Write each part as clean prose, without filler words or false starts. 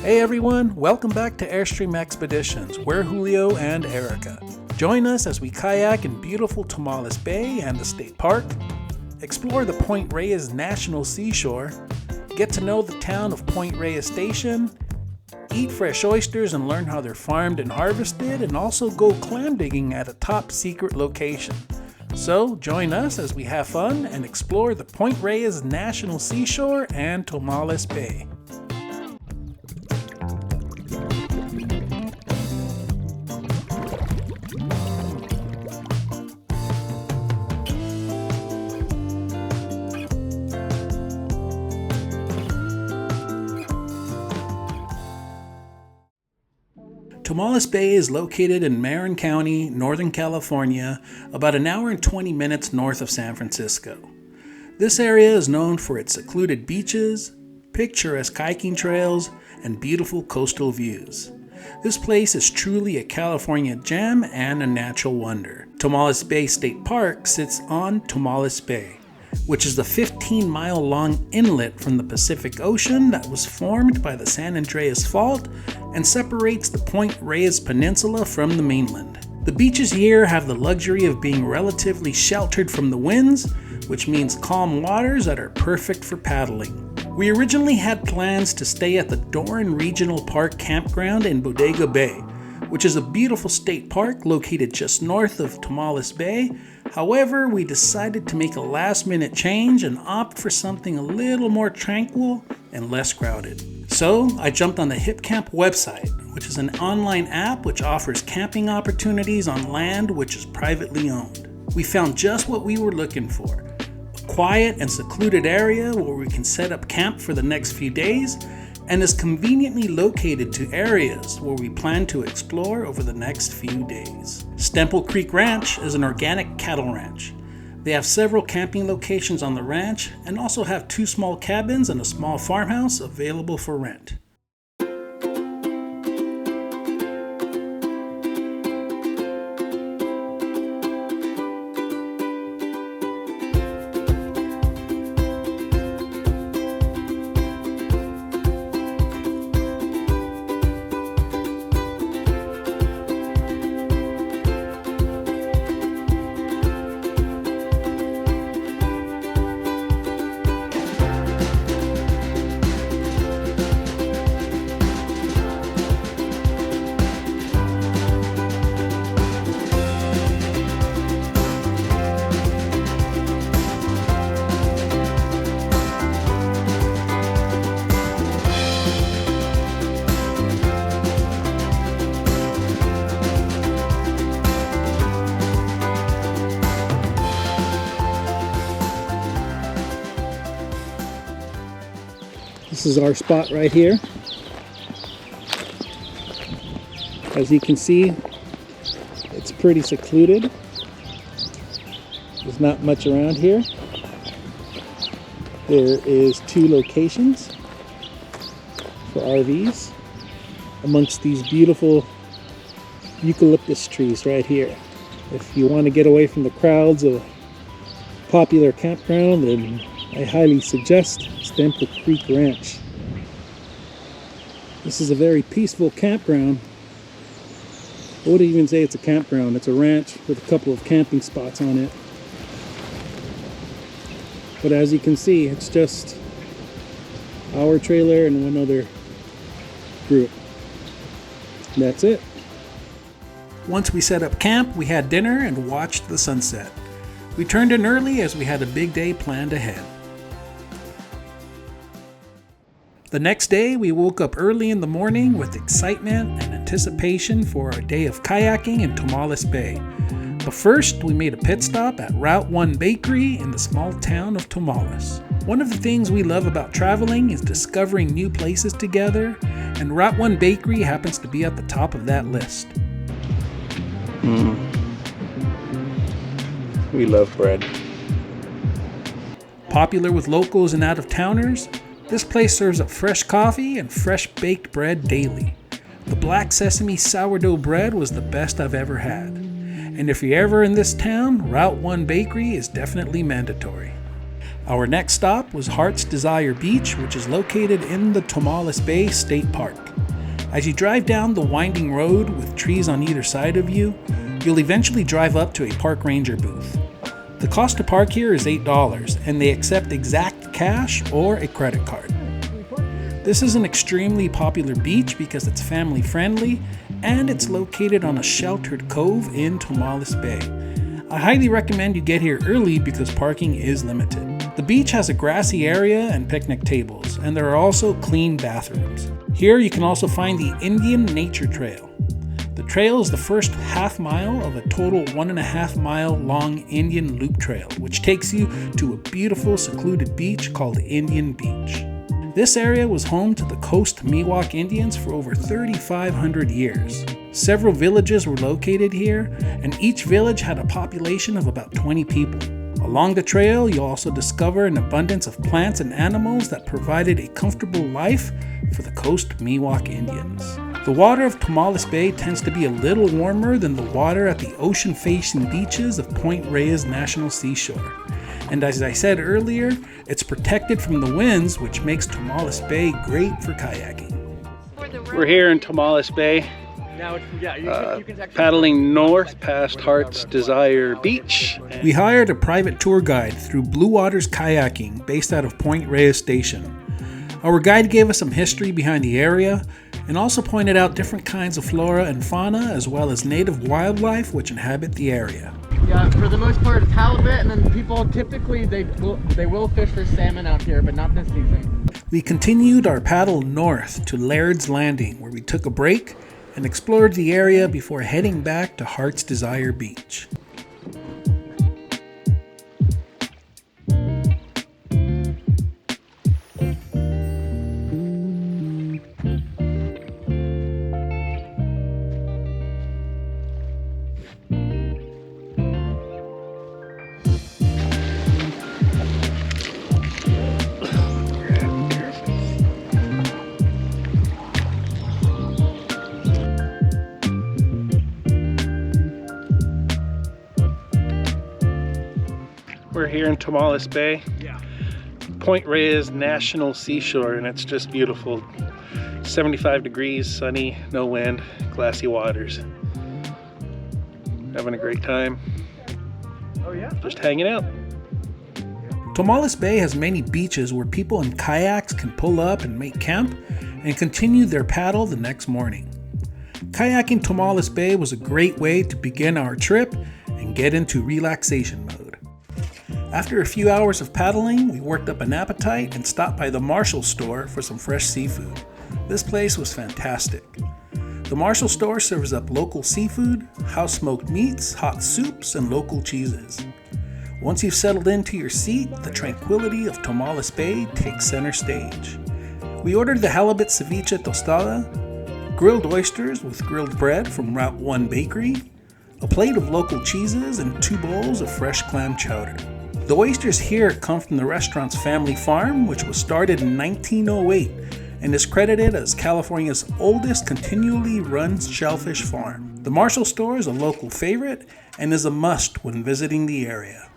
Hey everyone, welcome back to Airstream Expeditions. We're Julio and Erica. Join us as we kayak in beautiful Tomales Bay and the state park, explore the Point Reyes National Seashore, get to know the town of Point Reyes Station, eat fresh oysters and learn how they're farmed and harvested, and also go clam digging at a top secret location. So join us as we have fun and explore the Point Reyes National Seashore and Tomales Bay. Tomales Bay is located in Marin County, Northern California, about an hour and 20 minutes north of San Francisco. This area is known for its secluded beaches, picturesque hiking trails, and beautiful coastal views. This place is truly a California gem and a natural wonder. Tomales Bay State Park sits on Tomales Bay, which is the 15-mile-long inlet from the Pacific Ocean that was formed by the San Andreas Fault and separates the Point Reyes Peninsula from the mainland. The beaches here have the luxury of being relatively sheltered from the winds, which means calm waters that are perfect for paddling. We originally had plans to stay at the Doran Regional Park campground in Bodega Bay, which is a beautiful state park located just north of Tomales Bay. However, we decided to make a last-minute change and opt for something a little more tranquil and less crowded. So, I jumped on the HipCamp website, which is an online app which offers camping opportunities on land which is privately owned. We found just what we were looking for: a quiet and secluded area where we can set up camp for the next few days, and is conveniently located to areas where we plan to explore over the next few days. Stemple Creek Ranch is an organic cattle ranch. They have several camping locations on the ranch and also have 2 small cabins and a small farmhouse available for rent. This is our spot right here. As you can see, it's pretty secluded. There's not much around here. There is 2 locations for RVs amongst these beautiful eucalyptus trees right here. If you want to get away from the crowds of a popular campground, then I highly suggest Stemple Creek Ranch. This is a very peaceful campground. I wouldn't even say it's a campground, it's a ranch with a couple of camping spots on it. But as you can see, it's just our trailer and one other group. And that's it. Once we set up camp, we had dinner and watched the sunset. We turned in early as we had a big day planned ahead. The next day, we woke up early in the morning with excitement and anticipation for our day of kayaking in Tomales Bay. But first, we made a pit stop at Route 1 Bakery in the small town of Tomales. One of the things we love about traveling is discovering new places together, and Route 1 Bakery happens to be at the top of that list. We love bread. Popular with locals and out-of-towners, this place serves up fresh coffee and fresh baked bread daily. The black sesame sourdough bread was the best I've ever had. And if you're ever in this town, Route 1 Bakery is definitely mandatory. Our next stop was Heart's Desire Beach, which is located in the Tomales Bay State Park. As you drive down the winding road with trees on either side of you, you'll eventually drive up to a park ranger booth. The cost to park here is $8, and they accept exact cash or a credit card. This is an extremely popular beach because it's family friendly and it's located on a sheltered cove in Tomales Bay. I highly recommend you get here early because parking is limited. The beach has a grassy area and picnic tables, and there are also clean bathrooms. Here you can also find the Indian Nature Trail. The trail is the first half mile of a total 1.5 mile long Indian Loop Trail, which takes you to a beautiful secluded beach called Indian Beach. This area was home to the Coast Miwok Indians for over 3,500 years. Several villages were located here, and each village had a population of about 20 people. Along the trail, you'll also discover an abundance of plants and animals that provided a comfortable life for the Coast Miwok Indians. The water of Tomales Bay tends to be a little warmer than the water at the ocean-facing beaches of Point Reyes National Seashore. And as I said earlier, it's protected from the winds, which makes Tomales Bay great for kayaking. We're here in Tomales Bay, paddling north past Heart's Desire Beach. We hired a private tour guide through Blue Waters Kayaking based out of Point Reyes Station. Our guide gave us some history behind the area and also pointed out different kinds of flora and fauna as well as native wildlife which inhabit the area. Yeah, for the most part it's halibut, and then people typically they will fish for salmon out here, but not this season. We continued our paddle north to Laird's Landing, where we took a break and explored the area before heading back to Heart's Desire Beach. We're here in Tomales Bay, Point Reyes National Seashore, and it's just beautiful. 75 degrees, sunny, no wind, glassy waters. Having a great time. Oh yeah? Just hanging out. Tomales Bay has many beaches where people in kayaks can pull up and make camp and continue their paddle the next morning. Kayaking Tomales Bay was a great way to begin our trip and get into relaxation mode. After a few hours of paddling, we worked up an appetite and stopped by the Marshall store for some fresh seafood. This place was fantastic. The Marshall store serves up local seafood, house-smoked meats, hot soups, and local cheeses. Once you've settled into your seat, the tranquility of Tomales Bay takes center stage. We ordered the halibut ceviche tostada, grilled oysters with grilled bread from Route 1 Bakery, a plate of local cheeses, and 2 bowls of fresh clam chowder. The oysters here come from the restaurant's family farm, which was started in 1908 and is credited as California's oldest continually run shellfish farm. The Marshall store is a local favorite and is a must when visiting the area.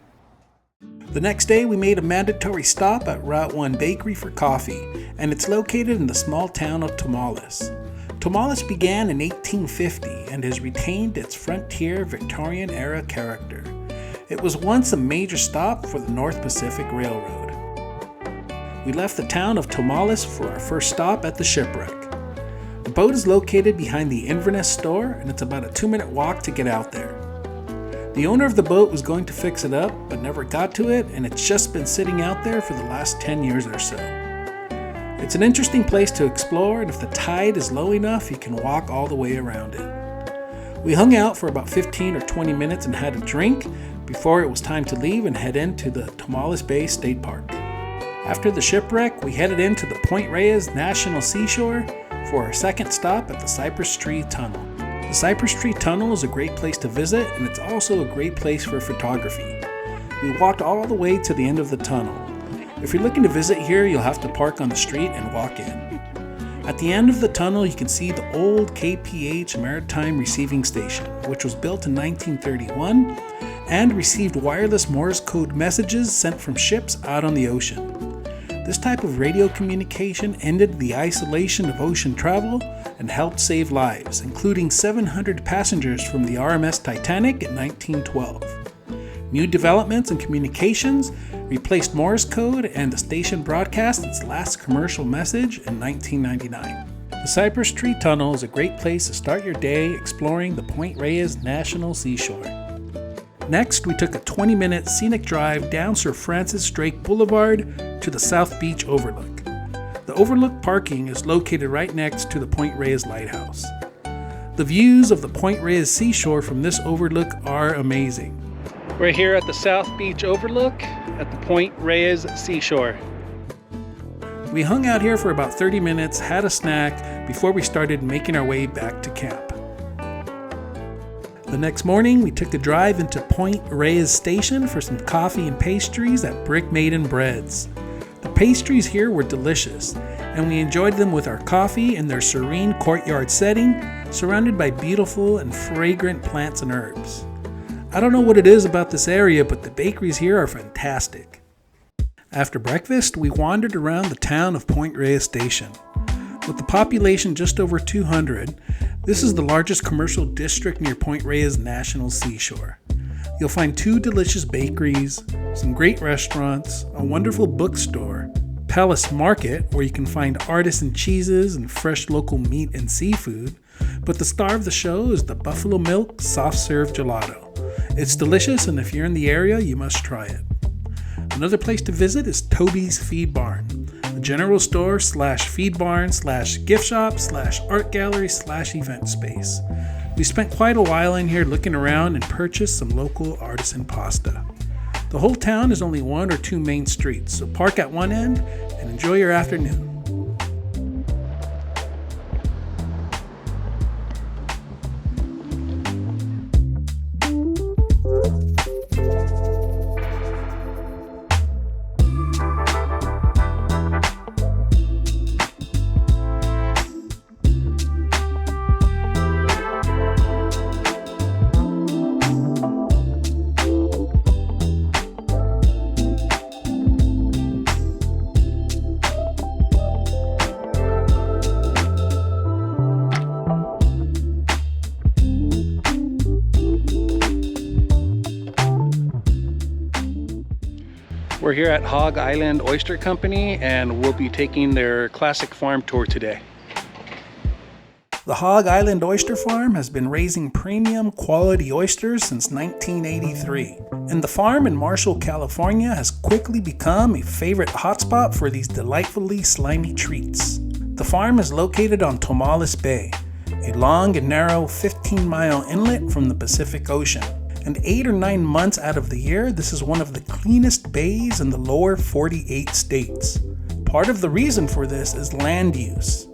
The next day we made a mandatory stop at Route 1 Bakery for coffee, and it's located in the small town of Tomales. Tomales began in 1850 and has retained its frontier Victorian-era character. It was once a major stop for the North Pacific Railroad. We left the town of Tomales for our first stop at the Shipwreck. The boat is located behind the Inverness store, and it's about a 2-minute walk to get out there. The owner of the boat was going to fix it up, but never got to it, and it's just been sitting out there for the last 10 years or so. It's an interesting place to explore, and if the tide is low enough, you can walk all the way around it. We hung out for about 15 or 20 minutes and had a drink before it was time to leave and head into the Tomales Bay State Park. After the Shipwreck, we headed into the Point Reyes National Seashore for our second stop at the Cypress Tree Tunnel. The Cypress Tree Tunnel is a great place to visit, and it's also a great place for photography. We walked all the way to the end of the tunnel. If you're looking to visit here, you'll have to park on the street and walk in. At the end of the tunnel, you can see the old KPH Maritime Receiving Station, which was built in 1931 and received wireless Morse code messages sent from ships out on the ocean. This type of radio communication ended the isolation of ocean travel and helped save lives, including 700 passengers from the RMS Titanic in 1912. New developments in communications replaced Morse code, and the station broadcast its last commercial message in 1999. The Cypress Tree Tunnel is a great place to start your day exploring the Point Reyes National Seashore. Next, we took a 20-minute scenic drive down Sir Francis Drake Boulevard to the South Beach Overlook. The Overlook parking is located right next to the Point Reyes Lighthouse. The views of the Point Reyes Seashore from this overlook are amazing. We're here at the South Beach Overlook at the Point Reyes Seashore. We hung out here for about 30 minutes, had a snack, before we started making our way back to camp. The next morning, we took a drive into Point Reyes Station for some coffee and pastries at Brick Maiden Breads. The pastries here were delicious, and we enjoyed them with our coffee in their serene courtyard setting, surrounded by beautiful and fragrant plants and herbs. I don't know what it is about this area, but the bakeries here are fantastic. After breakfast, we wandered around the town of Point Reyes Station. With the population just over 200, this is the largest commercial district near Point Reyes National Seashore. You'll find 2 delicious bakeries, some great restaurants, a wonderful bookstore, Palace Market, where you can find artisan cheeses and fresh local meat and seafood, but the star of the show is the buffalo milk soft serve gelato. It's delicious, and if you're in the area, you must try it. Another place to visit is Toby's Feed Barn, a general store / feed barn / gift shop / art gallery / event space. We spent quite a while in here looking around and purchased some local artisan pasta. The whole town is only 1 or 2 main streets, so park at one end and enjoy your afternoon. We're here at Hog Island Oyster Company, and we'll be taking their classic farm tour today. The Hog Island Oyster Farm has been raising premium quality oysters since 1983, and the farm in Marshall, California has quickly become a favorite hotspot for these delightfully slimy treats. The farm is located on Tomales Bay, a long and narrow 15-mile inlet from the Pacific Ocean. And 8 or 9 months out of the year, this is one of the cleanest bays in the lower 48 states. Part of the reason for this is land use.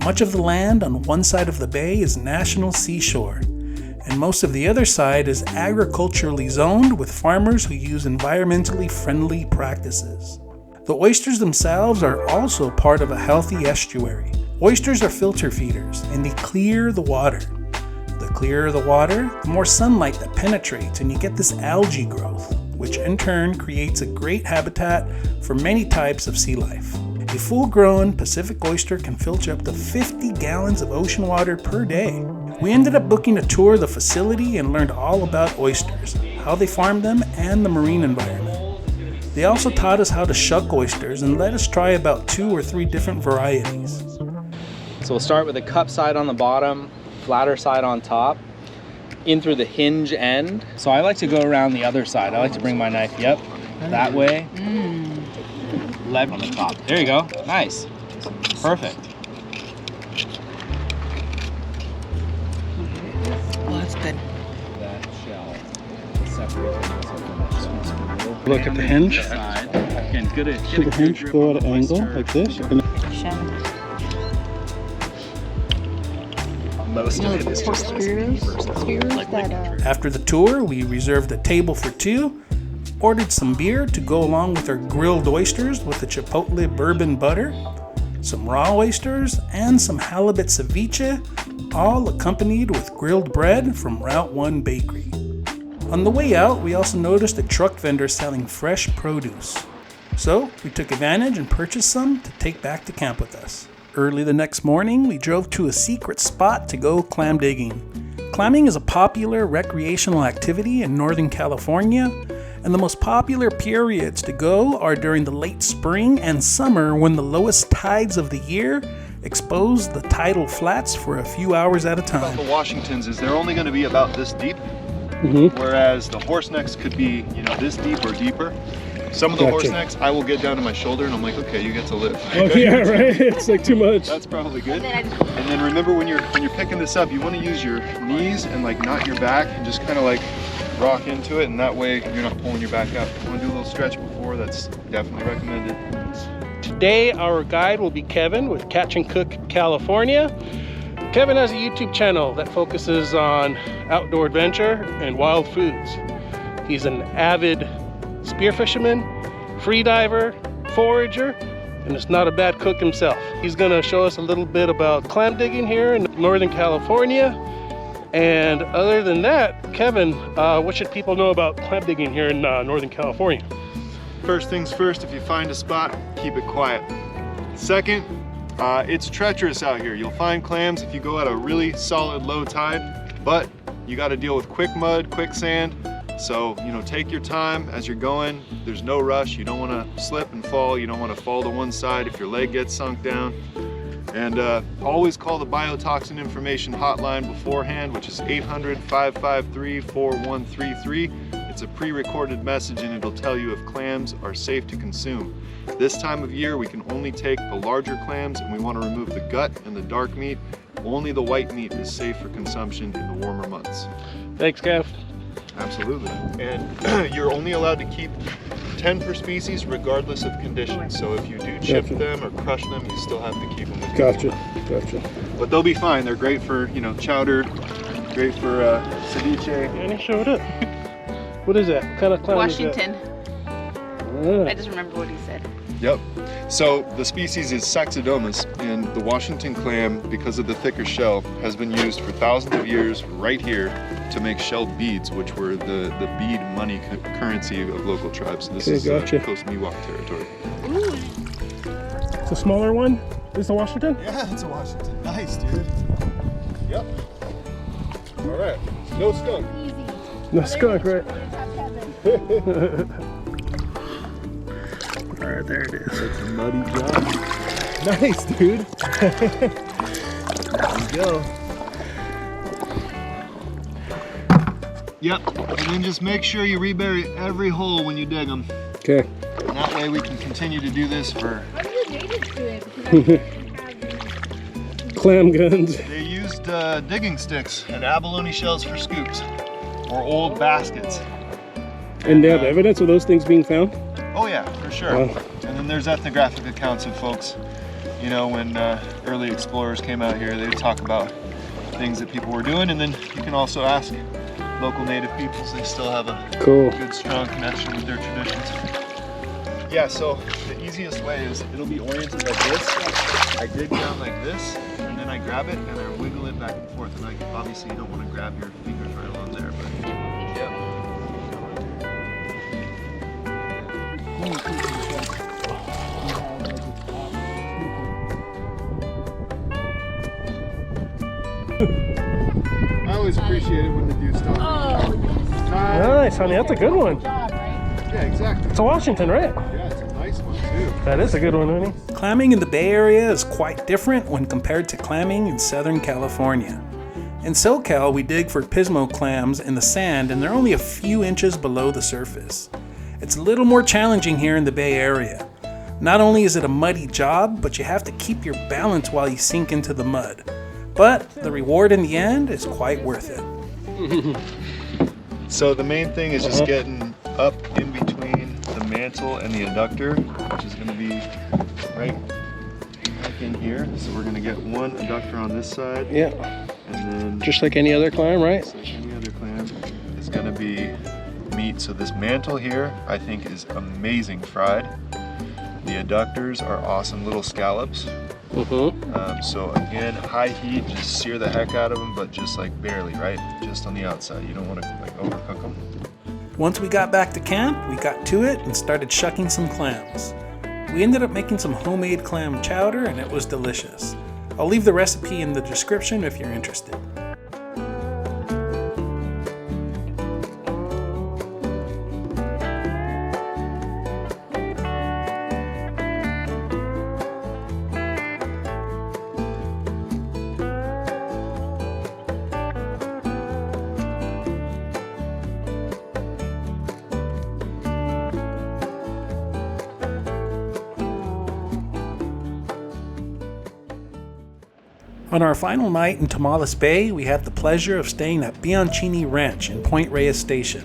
Much of the land on one side of the bay is national seashore, and most of the other side is agriculturally zoned with farmers who use environmentally friendly practices. The oysters themselves are also part of a healthy estuary. Oysters are filter feeders, and they clear the water. The clearer the water, the more sunlight that penetrates, and you get this algae growth, which in turn creates a great habitat for many types of sea life. A full-grown Pacific oyster can filter up to 50 gallons of ocean water per day. We ended up booking a tour of the facility and learned all about oysters, how they farm them, and the marine environment. They also taught us how to shuck oysters and let us try about 2 or 3 different varieties. So we'll start with the cup side on the bottom, flatter side on top, in through the hinge end. So I like to go around the other side. I like to bring my knife, that way. Left on the top. There you go. Nice. Perfect. Oh, that's good. That shell separates from Look at the hinge. Again, get the hinge go at an angle like this. Most of it is just After the tour, we reserved a table for 2, ordered some beer to go along with our grilled oysters with the chipotle bourbon butter, some raw oysters, and some halibut ceviche, all accompanied with grilled bread from Route 1 Bakery. On the way out, we also noticed a truck vendor selling fresh produce. So we took advantage and purchased some to take back to camp with us. Early the next morning, we drove to a secret spot to go clam digging. Clamming is a popular recreational activity in Northern California, and the most popular periods to go are during the late spring and summer when the lowest tides of the year expose the tidal flats for a few hours at a time. About the Washingtons is they're only going to be about this deep, whereas the horse necks could be, you know, this deep or deeper. Some of the horse necks, I will get down to my shoulder and I'm like, okay, you get to live. Oh yeah, right. It's like too much. That's probably good. And then remember when you're picking this up, you want to use your knees and like not your back and just kind of like rock into it, and that way you're not pulling your back up. If you want to do a little stretch before, that's definitely recommended. Today our guide will be Kevin with Catch and Cook California. Kevin has a YouTube channel that focuses on outdoor adventure and wild foods. He's an avid spear fisherman, free diver, forager, and is not a bad cook himself. He's gonna show us a little bit about clam digging here in Northern California. And other than that, Kevin, what should people know about clam digging here in Northern California? First things first, if you find a spot, keep it quiet. Second, it's treacherous out here. You'll find clams if you go at a really solid low tide, but you got to deal with quick mud, quicksand. So, you know, take your time as you're going. There's no rush. You don't want to slip and fall. You don't want to fall to one side if your leg gets sunk down. And always call the biotoxin information hotline beforehand, which is 800-553-4133. It's a pre-recorded message and it'll tell you if clams are safe to consume. This time of year, we can only take the larger clams and we want to remove the gut and the dark meat. Only the white meat is safe for consumption in the warmer months. Thanks, Kev. Absolutely. And you're only allowed to keep 10 per species regardless of conditions. So if you do chip them or crush them, you still have to keep them with you. Gotcha. But they'll be fine. They're great for, you know, chowder, great for ceviche. And he showed up. What is that? What kind of clam Washington. is that? I just remember what he said. Yep. So the species is Saxodomus, and the Washington clam, because of the thicker shell, has been used for thousands of years right here to make shell beads, which were the bead money currency of local tribes. This is Coast Miwok territory. It's a smaller one? This is a Washington? Yeah, it's a Washington. Nice, dude. Yep. All right. No skunk. No skunk, right? All right, there it is. It's a muddy job. Nice, dude. There you go. Yep, and then just make sure you rebury every hole when you dig them. Okay. And that way we can continue to do this for... What do the natives do it? Because Clam guns. They used digging sticks and abalone shells for scoops, or old baskets. And they have evidence of those things being found? Oh yeah, for sure. Wow. And then there's ethnographic accounts of folks, you know, when early explorers came out here, they would talk about things that people were doing, and then you can also ask local native peoples. They still have a good, strong connection with their traditions. Yeah, so the easiest way is it'll be oriented like this. I dig down like this, and then I grab it and I wiggle it back and forth. And like, obviously you don't want to grab your fingers right along there, but yeah. I always appreciate it when the dudes stop. oh, Nice, honey. That's a good one. job, right? Yeah, exactly. It's a Washington, right? Yeah, it's a nice one too. That is a good one, honey. Clamming in the Bay Area is quite different when compared to clamming in Southern California. In SoCal, we dig for pismo clams in the sand and they're only a few inches below the surface. It's a little more challenging here in the Bay Area. Not only is it a muddy job, but you have to keep your balance while you sink into the mud. But the reward in the end is quite worth it. So the main thing is just getting up in between the mantle and the adductor, which is going to be right in here. So we're going to get one adductor on this side. Yeah. And then Just like any other clam, right? just like any other clam, it's going to be meat. So this mantle here, I think, is amazing fried. The adductors are awesome little scallops. So again, high heat, just sear the heck out of them, but just like barely, right? Just on the outside. You don't want to like overcook them. Once we got back to camp, we got to it and started shucking some clams. We ended up making some homemade clam chowder and it was delicious. I'll leave the recipe in the description if you're interested. On our final night in Tomales Bay, we had the pleasure of staying at Bianchini Ranch in Point Reyes Station,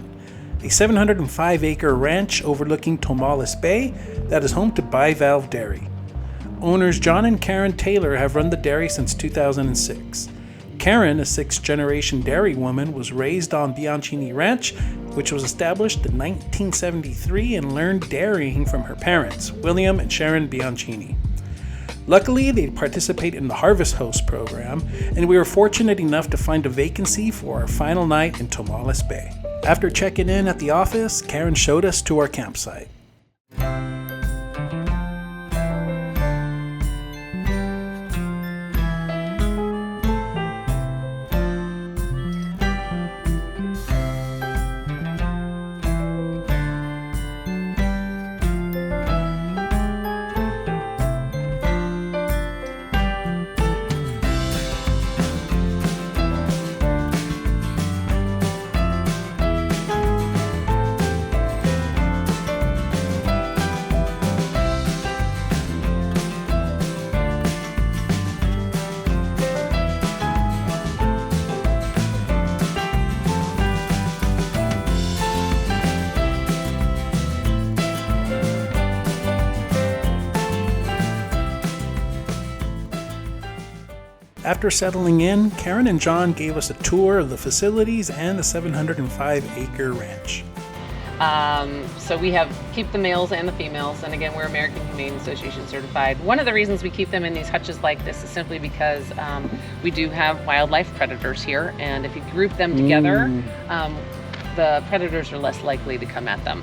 a 705-acre ranch overlooking Tomales Bay that is home to Bivalve Dairy. Owners John and Karen Taylor have run the dairy since 2006. Karen, a sixth-generation dairy woman, was raised on Bianchini Ranch, which was established in 1973 and learned dairying from her parents, William and Sharon Bianchini. Luckily, they participate in the Harvest Host program, and we were fortunate enough to find a vacancy for our final night in Tomales Bay. After checking in at the office, Karen showed us to our campsite. After settling in, Karen and John gave us a tour of the facilities and the 705-acre ranch. So we keep the males and the females, and again, we're American Humane Association certified. One of the reasons we keep them in these hutches like this is simply because we do have wildlife predators here, and if you group them together, the predators are less likely to come at them.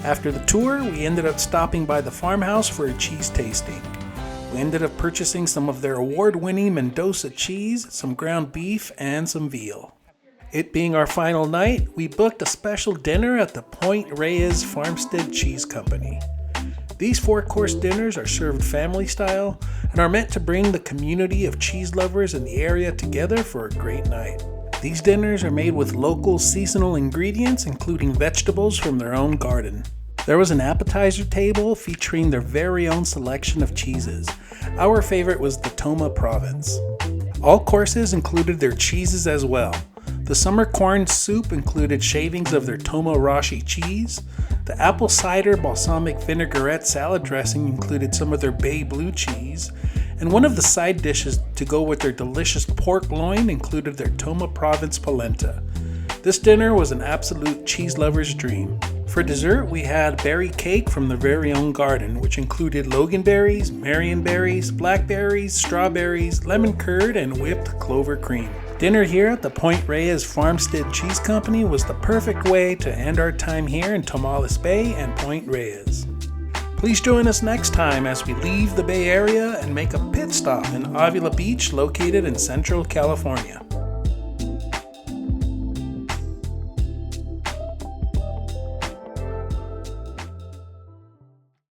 After the tour, we ended up stopping by the farmhouse for a cheese tasting. We ended up purchasing some of their award-winning Mendoza cheese, some ground beef, and some veal. It being our final night, we booked a special dinner at the Point Reyes Farmstead Cheese Company. These 4-course dinners are served family style and are meant to bring the community of cheese lovers in the area together for a great night. These dinners are made with local seasonal ingredients, including vegetables from their own garden. There was an appetizer table featuring their very own selection of cheeses. Our favorite was the Toma Province. All courses included their cheeses as well. The summer corn soup included shavings of their Toma Rashi cheese. The apple cider balsamic vinaigrette salad dressing included some of their Bay Blue cheese. And one of the side dishes to go with their delicious pork loin included their Toma Province polenta. This dinner was an absolute cheese lover's dream. For dessert, we had berry cake from their very own garden, which included loganberries, marionberries, blackberries, strawberries, lemon curd, and whipped clover cream. Dinner here at the Point Reyes Farmstead Cheese Company was the perfect way to end our time here in Tomales Bay and Point Reyes. Please join us next time as we leave the Bay Area and make a pit stop in Avila Beach, located in Central California.